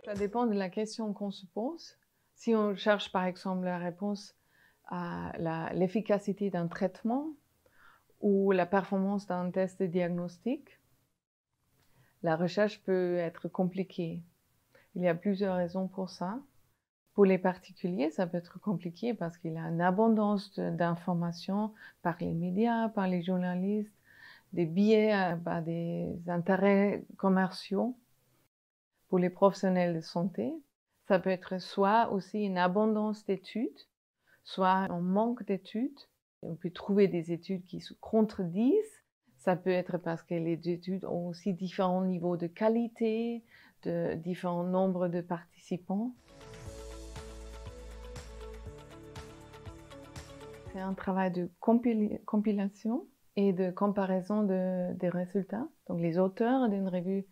Ça dépend de la question qu'on se pose. Si on cherche par exemple la réponse à l'efficacité d'un traitement ou la performance d'un test de diagnostic, la recherche peut être compliquée. Il y a plusieurs raisons pour ça. Pour les particuliers, ça peut être compliqué parce qu'il y a une abondance d'informations par les médias, par les journalistes, des biais, des intérêts commerciaux. Pour les professionnels de santé, ça peut être soit aussi une abondance d'études, soit un manque d'études. On peut trouver des études qui se contredisent. Ça peut être parce que les études ont aussi différents niveaux de qualité, de différents nombres de participants. C'est un travail de compilation et de comparaison des résultats. Donc les auteurs d'une revue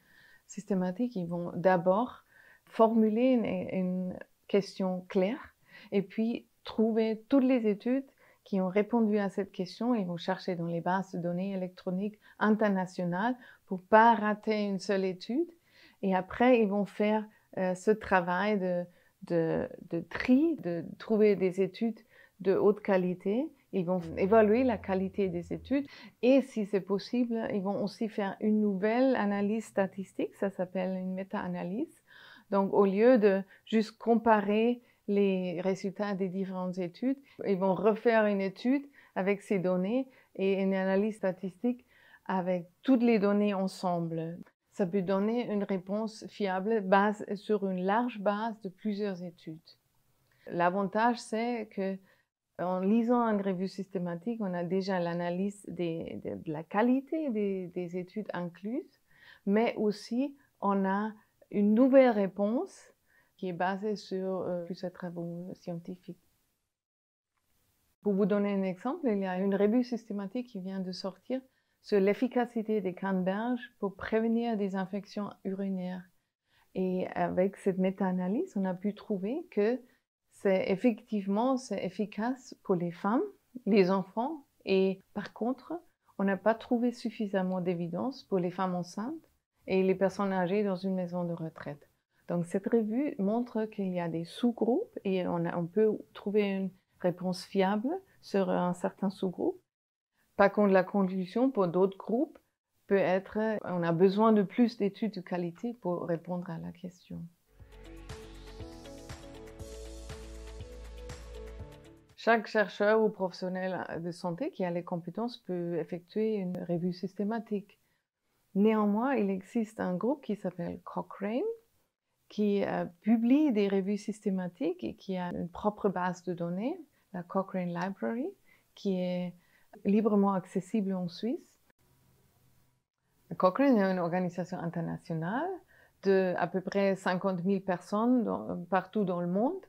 systématique, ils vont d'abord formuler une question claire et puis trouver toutes les études qui ont répondu à cette question. Ils vont chercher dans les bases de données électroniques internationales pour pas rater une seule étude. Et après, ils vont faire ce travail de tri, de trouver des études de haute qualité. Ils vont évaluer la qualité des études et si c'est possible, ils vont aussi faire une nouvelle analyse statistique, ça s'appelle une méta-analyse. Donc au lieu de juste comparer les résultats des différentes études, ils vont refaire une étude avec ces données et une analyse statistique avec toutes les données ensemble. Ça peut donner une réponse fiable sur une large base de plusieurs études. L'avantage, c'est que en lisant une revue systématique, on a déjà l'analyse de la qualité des études incluses, mais aussi on a une nouvelle réponse qui est basée sur plusieurs travaux scientifiques. Pour vous donner un exemple, il y a une revue systématique qui vient de sortir sur l'efficacité des canneberges pour prévenir des infections urinaires. Et avec cette méta-analyse, on a pu trouver que c'est efficace pour les femmes, les enfants, et par contre, on n'a pas trouvé suffisamment d'évidence pour les femmes enceintes et les personnes âgées dans une maison de retraite. Donc cette revue montre qu'il y a des sous-groupes et on peut trouver une réponse fiable sur un certain sous-groupe. Par contre, la conclusion pour d'autres groupes peut être on a besoin de plus d'études de qualité pour répondre à la question. Chaque chercheur ou professionnel de santé qui a les compétences peut effectuer une revue systématique. Néanmoins, il existe un groupe qui s'appelle Cochrane, qui publie des revues systématiques et qui a une propre base de données, la Cochrane Library, qui est librement accessible en Suisse. Cochrane est une organisation internationale de à peu près 50 000 personnes partout dans le monde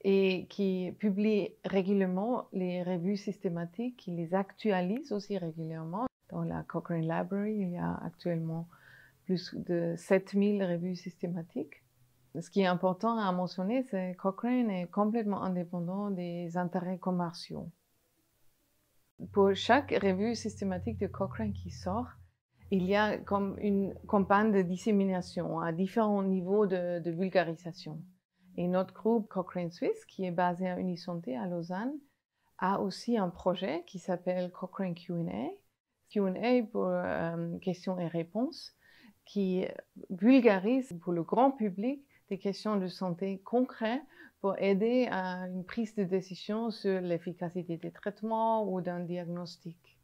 et qui publie régulièrement les revues systématiques, qui les actualise aussi régulièrement. Dans la Cochrane Library, il y a actuellement plus de 7000 revues systématiques. Ce qui est important à mentionner, c'est que Cochrane est complètement indépendant des intérêts commerciaux. Pour chaque revue systématique de Cochrane qui sort, il y a comme une campagne de dissémination à différents niveaux de vulgarisation. Et notre groupe Cochrane Suisse, qui est basé à Unisanté à Lausanne, a aussi un projet qui s'appelle Cochrane Q&A. Q&A pour questions et réponses, qui vulgarise pour le grand public des questions de santé concrètes pour aider à une prise de décision sur l'efficacité des traitements ou d'un diagnostic.